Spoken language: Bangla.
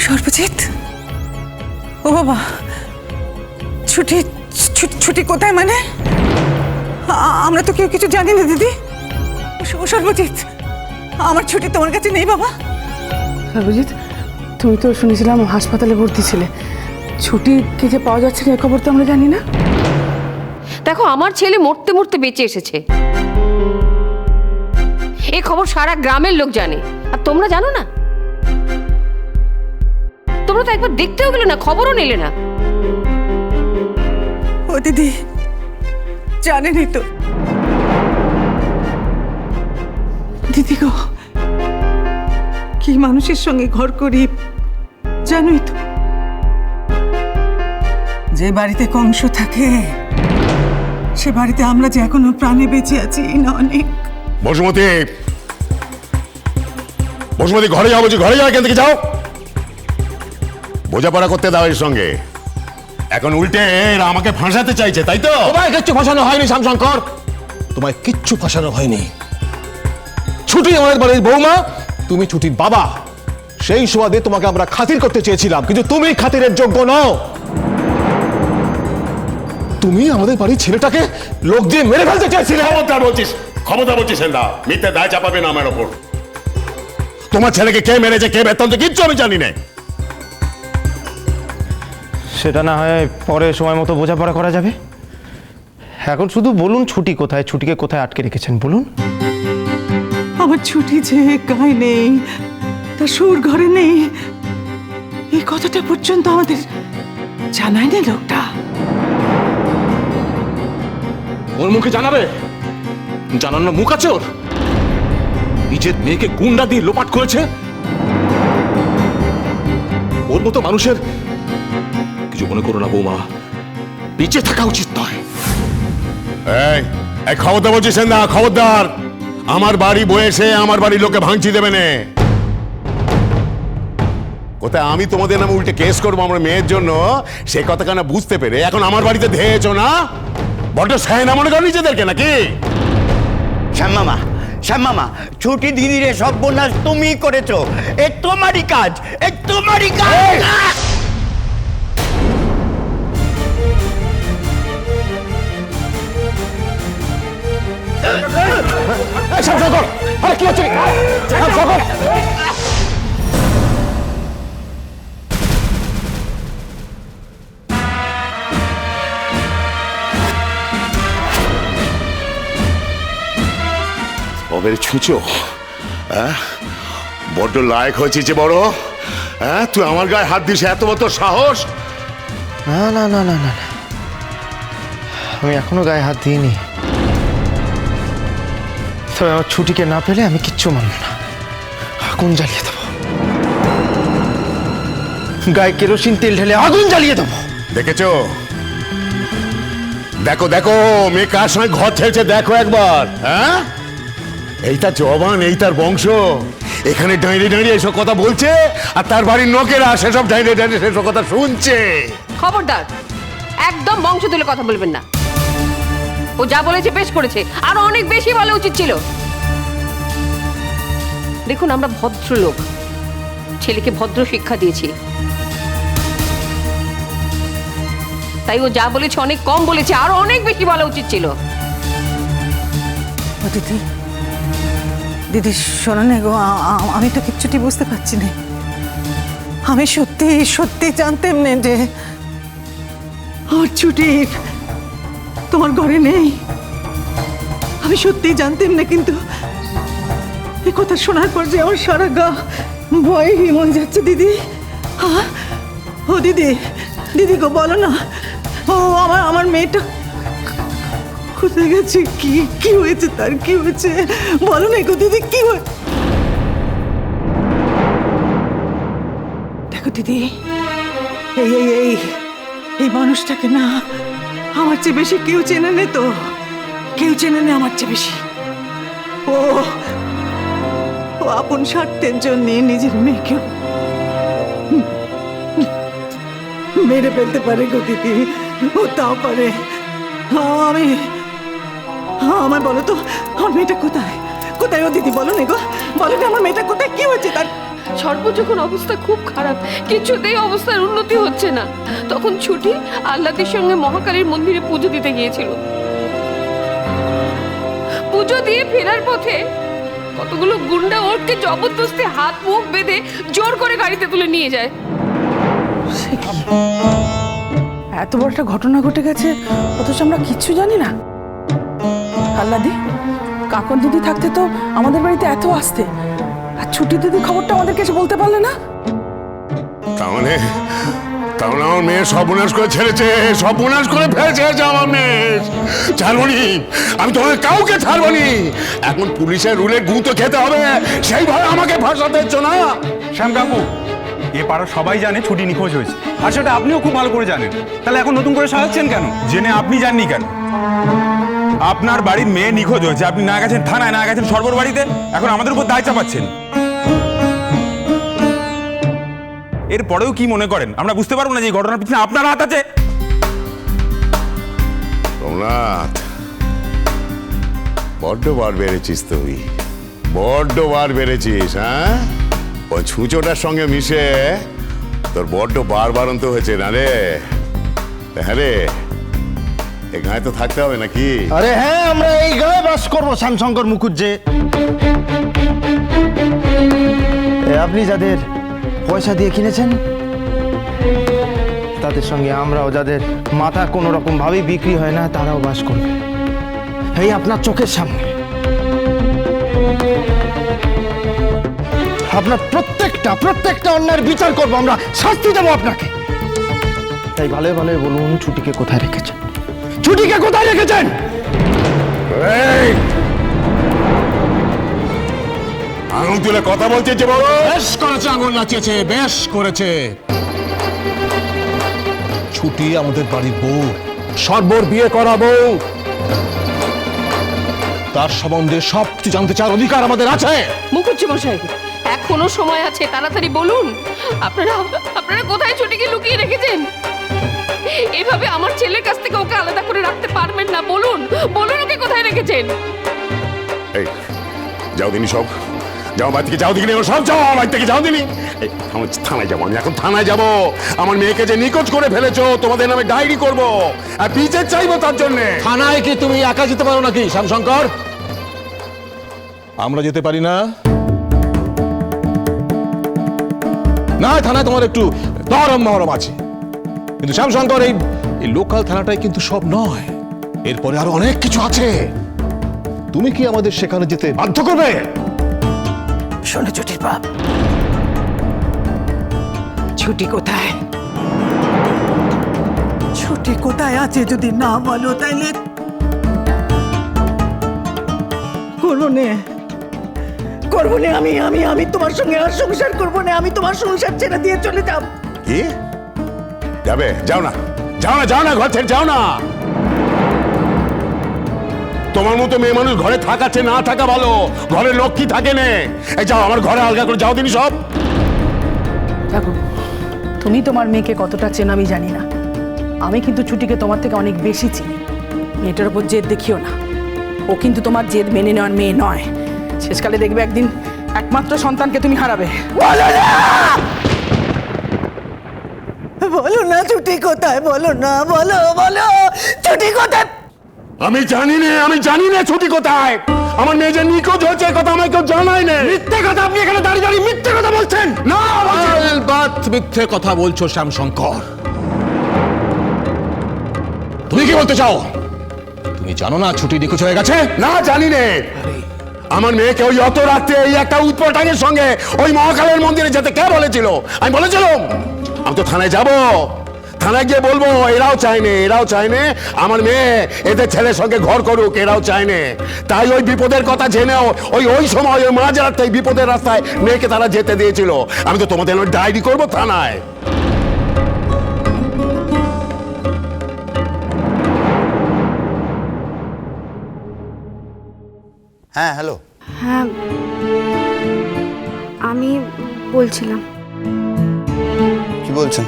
সর্বজিৎ, ও বাবা, ছুটি ছুটি কোথায় মানে? আমরা তো কেউ কিছু জানি না দিদি। সর্বজিৎ, আমার ছুটি তোমার কাছে নেই বাবা। সর্বজিৎ, তুমি তো শুনেছিলাম হাসপাতালে ভর্তি ছিলে, ছুটি কি যে পাওয়া যাচ্ছে না এ খবর তো আমরা জানি না। দেখো, আমার ছেলে মরতে মরতে বেঁচে এসেছে, এই খবর সারা গ্রামের লোক জানে, আর তোমরা জানো না? তোমরা তো একবার দেখতেও গেলে না, খবরও নিলে না। ও দিদি, জানেনি তো দিদি গো, কি মানুষের সঙ্গে ঘর করি জানোই তো। যে বাড়িতে কংস থাকে সে বাড়িতে আমরা যে এখনো প্রাণে বেঁচে আছি না অনেক। বসুমতী, বসুমতী, ঘরে যাও বলছি, ঘরে যাও, এখান থেকে যাও। বোঝাপড়া করতে দাও এর সঙ্গে। এখন উল্টে এরা আমাকে ফাঁসাতে চাইছে, তাই তো? তোমায় কিচ্ছু ফাঁসানো হয়নি শ্যামশঙ্কর, তোমায় কিচ্ছু ফাঁসানো হয়নি। ছুটি আমাদের বাড়ির বৌমা, তুমি ছুটির বাবা। সেই সুবাদে তোমাকে আমরা খাতির করতে চেয়েছিলাম, কিন্তু তুমি খাতিরের যোগ্য নও। তুমি আমাদের বাড়ির ছেলেটাকে লোক দিয়ে মেরে ফেলতে চেয়েছিলে। খবরদার বলছিস, খবরদার বলছিস না, মিথ্যে দায় চাপাবে না আমার ওপর। তোমার ছেলেকে কে মেরেছে, কে বেতন কিচ্ছু আমি জানি না। সেটা না হয় পরে সময় মতো বোঝাপড়া করা যাবে। এখন শুধু বলুন ছুটি কোথায়, ছুটিকে কোথায় আটকে রেখেছেন বলুন। আমার ছুটি যে গায়ে নেই, তার সুর ঘরে নেই, এই কথাটা পর্যন্ত আমাদের জানায় না লোকটা। ওর মুখে জানাবে? জানানোর মুখ আছে ওর? নিজের মেয়েকে গুন্ডা দিয়ে লোপাট করেছে। ওর মতো মানুষের কিছু মনে করো না বৌমা, বেঁচে থাকা উচিত নয়। এই খবরদার বলছিস না, খবরদার। আমার বাড়ি বয়েছে, আমার বাড়ির লোকে ভাঙচি দেবে না। কোথায় আমি তোমাদের নামে উল্টে কেস করবো আমার মেয়ের জন্য, সে কথা কেন বুঝতে পেরে এখন আমার বাড়িতে ধেয়েছো না? বড্ড সায়না মনে করো নিজেদেরকে নাকি? শ্যামামা, শ্যামামা, ছুটি দিদিরে সর্বনাশ তুমি করেছো। এ তোমারই কাজ, এ তোমারই কাজ। শ্যামশঙ্কর, আরে কি হচ্ছে? শ্যামশঙ্কর, ওদের ছুঁচো, হ্যাঁ? বড্ড লায়ক হয়েছিস যে বড়, হ্যাঁ? তুই আমার গায়ে হাত দিস, এত বড় সাহস? না না না না না, আমি এখনো গায়ে হাত দিইনি। তবে আমার ছুটিকে না পেলে আমি কিচ্ছু মানব না, আগুন জ্বালিয়ে দেবো, গায়ে কেরোসিন তেল ঢেলে আগুন জ্বালিয়ে দেবো। দেখেছো? দেখো দেখো মেয়ে কার সঙ্গে ঘর ছেড়েছে, দেখো একবার। হ্যাঁ, এই তার জবান, এই তার বংশ। এখানে ডাঁড়িয়ে ডাঁড়িয়ে এসব কথা বলছে, আর তার বাড়ির লোকেরা সেসব ডাঁড়িয়ে দাঁড়িয়ে সেসব কথা শুনছে। খবরদার, একদম বংশ তুলে কথা বলবেন না। ও যা বলেছে বেশ করেছে, আরো অনেক বেশি বলা উচিত ছিল। দেখুন, আমরা ভদ্রলোক, ছেলেকে ভদ্র শিক্ষা দিয়েছি, তাই ও যা বলেছে অনেক কম বলেছে, আরো অনেক বেশি বলা উচিত ছিল। ও দিদি, দিদি শোনো না গো, আমি তো কিচ্ছুটি বুঝতে পারছি না। আমি সত্যি সত্যি জানতাম না যে আমার ছুটি তোমার ঘরে নেই। আমি সত্যি জানতাম না, কিন্তু এই কথা শোনার পর যে আমার সারা গা ভয়ে হিমন যাচ্ছে দিদি। হ্যাঁ, ও দিদি, দিদি গো বলো না, ও আমার মেয়েটা কোথায় গেছে? কি কি হয়েছে তার, কি হয়েছে বলো না গো দিদি, কি হয়েছে? দেখো দিদি, এই এই এই এই মানুষটাকে না আমার চেয়ে বেশি কেউ চেনে নে, তো কেউ চেনে না আমার চেয়ে বেশি। ও ও আপন স্বার্থের জন্য নিজের মেয়েকেও মেরে ফেলতে পারে গো দিদি, ও তাও পারে। আমি আমার বলো তো, আমার মেয়েটা কোথায়? কোথায় ও দিদি বলো না গো, বলো না আমার মেয়েটা কোথায়, কি হয়েছে তার? সর্ব যখন অবস্থা খুব খারাপ, কিছুতেই অবস্থার উন্নতি হচ্ছে না, তখন ছুটি আহ্লাদের সঙ্গে মহাকালীর মন্দিরে পুজো দিতে গিয়েছিল। পুজো দিয়ে ফেরার পথে কতগুলো গুন্ডা ওরকে জবরদস্তি হাত মুখ বেঁধে জোর করে গাড়িতে তুলে নিয়ে যায়। এত বড় একটা ঘটনা ঘটে গেছে অথচ আমরা কিচ্ছু জানি না। আল্লাদি, কাকন দিদি থাকতে তো আমাদের বাড়িতে এত আসতে, আর ছুটি দিদির খবরটা আমাদেরকে এসে বলতে পারলে না। তার মানে আমার মেয়ে সর্বনাশ করে ছেড়েছে, সর্বনাশ করে ফেলেছে আমার মেয়ে। ছাড়বনি, আমি তোমাদের কাউকে ছাড়বনি। এখন পুলিশের রুলে গুঁতো খেতে হবে, সেইভাবে আমাকে ফাঁসাতে হচ্ছে না। শ্যাম কাকু, এ পাড়ার সবাই জানে ছুটি নিখোঁজ হয়েছে, আর সেটা আপনিও খুব ভালো করে জানেন। তাহলে এখন নতুন করে সাজাচ্ছেন কেন? জেনে আপনি জাননি কেন? আপনার বাড়ির মেয়ে নিখোঁজ হয়েছে, আপনি না গেছেন থানায়, না গেছেন সর্বর বাড়িতে, এখন আমাদের উপর দায় চাপাচ্ছেন। এরপরেও কি মনে করেন আমরা বুঝতে পারবো না যে এই ঘটনার পিছনে আপনার হাত আছে? সোমনাথ, বড্ড বার বেড়েছিস তুই, বড্ড বার বেড়েছিস। হ্যাঁ, ওই ছুঁচোটার সঙ্গে মিশে তোর বড্ড বারবারন্ত হয়েছে না রে? হ্যাঁ রে, এ গায়ে তো থাকতে হবে নাকি? আরে হ্যাঁ, আমরা এই গায়ে বাস করবো শ্যামশঙ্কর মুখুজ্জে। আপনি যাদের পয়সা দিয়ে কিনেছেন, তাদের সঙ্গে আমরাও, যাদের মাথা কোনো রকম ভাবেই বিক্রি হয় না, তারাও বাস করবে এই আপনার চোখের সামনে। আপনার প্রত্যেকটা অন্যায়ের বিচার করবো আমরা, শাস্তি দেবো আপনাকে। তাই ভালো ভালো বলুন, ছুটিকে কোথায় রেখেছেন? ছুটিকে কোথায় রেখেছেন? এই, আঙুল তুলে কথা বলছে যে বড়। বেশ করেছে, আঙুল নাচিয়েছে, বেশ করেছে। ছুটি আমাদের বাড়ির বউ, সর্বর বিয়ে করা বউ, তার সম্বন্ধে সব কিছু জানতে চাওয়ার অধিকার আমাদের আছে। মুখুজ্জি মশাই, এখনো সময় আছে, তাড়াতাড়ি বলুন আপনারা আপনারা কোথায় ছুটিকে লুকিয়ে রেখেছেন? এভাবে আমার ছেলের কাছ থেকে ওকে আলাদা করে রাখতে পারবেন না। বলুন বলুন ওকে কোথায় রেখেছেন? এই, যাও দিনি সব, যাও বাড়ি থেকে, যাও দিকে সব, যাও বাড়ি থেকে, যাও দিনি। এই, থানায় যাবো, আমি এখন থানায় যাবো। আমার মেয়েকে যে নিখোঁজ করে ফেলেছো, তোমাদের নামে ডায়েরি করবো, আর বিচার চাইবো তার জন্য। থানায় কি তুমি একা যেতে পারো নাকি শ্যামশঙ্কর? আমরা যেতে পারি না? না, থানায় তোমার একটু দরম মহরম আছে, কিন্তু শ্যামশঙ্কর এই লোকাল থানাটাই কিন্তু সব নয়, এরপরে আরো অনেক কিছু আছে। তুমি কি আমাদের সেখানে যেতে বাধ্য করবে? শোনো ছুটির বাপ, ছুটি কোথায়? ছুটি কোথায় আছে যদি না বলো তাইলে করবো নে, করবো নে। আমি আমি আমি তোমার সঙ্গে আর সংসার করবো না। আমি তোমার সংসার ছেড়ে দিয়ে চলে যাব। কি যাবে? যাও না, যাও না, যাও না, ঘর ছেড়ে যাও না। তোমার মতো মেয়ে মানুষ ঘরে থাকাচ্ছে, না থাকা ভালো। ঘরে লক্ষ্মী থাকে নে। এই যাও, আমার ঘরে আলগা করে যাও দিনি সব। দেখো, তুমি তোমার মেয়েকে কতটা চেনো আমি জানি না, আমি কিন্তু ছুটিকে তোমার থেকে অনেক বেশি চিনি। মেয়েটার উপর জেদ দেখিও না, ও কিন্তু তোমার জেদ মেনে নেওয়ার মেয়ে নয়। শেষকালে দেখবে একদিন একমাত্র সন্তানকে তুমি হারাবে। বলো না ছুটি কোথায়, বলো না, বলো বলো ছুটি কোথায়? আমি জানি না ছুটি কোথায়। আমার মেয়ে যে নিখোঁজ হয়েছে কথা আমায় কেউ জানাই না। মিথ্যে কথা, আপনি এখানে দাঁড়িয়ে দাঁড়িয়ে মিথ্যে কথা বলছেন। না, বাত মিথ্যে কথা বলছো শ্যামশঙ্কর। তুমি কি বলতে চাও? তুমি জানো না ছুটি নিখোঁজ হয়ে গেছে? না, জানি না। আমার মেয়েকে ওই অত রাত্রে এই একটা উৎপটাঙের সঙ্গে ওই মহাকালের মন্দিরে যেতে কে বলেছিল? আমি বলেছিলাম? আমি তো থানায় যাব, থানায় গিয়ে বলবো এরাও চায়নে আমার মেয়ে এদের ছেলের সঙ্গে ঘর করুক, এরাও চায়নে। তাই ওই বিপদের কথা জেনেও ওই সময় ওই মাঝরাতে বিপদের রাস্তায় মেয়েকে তারা যেতে দিয়েছিল। আমি তো তোমাদের ডায়েরি করবো থানায়। হ্যাঁ, হ্যালো। হ্যাঁ, আমি বলছিলাম। কি বলছেন?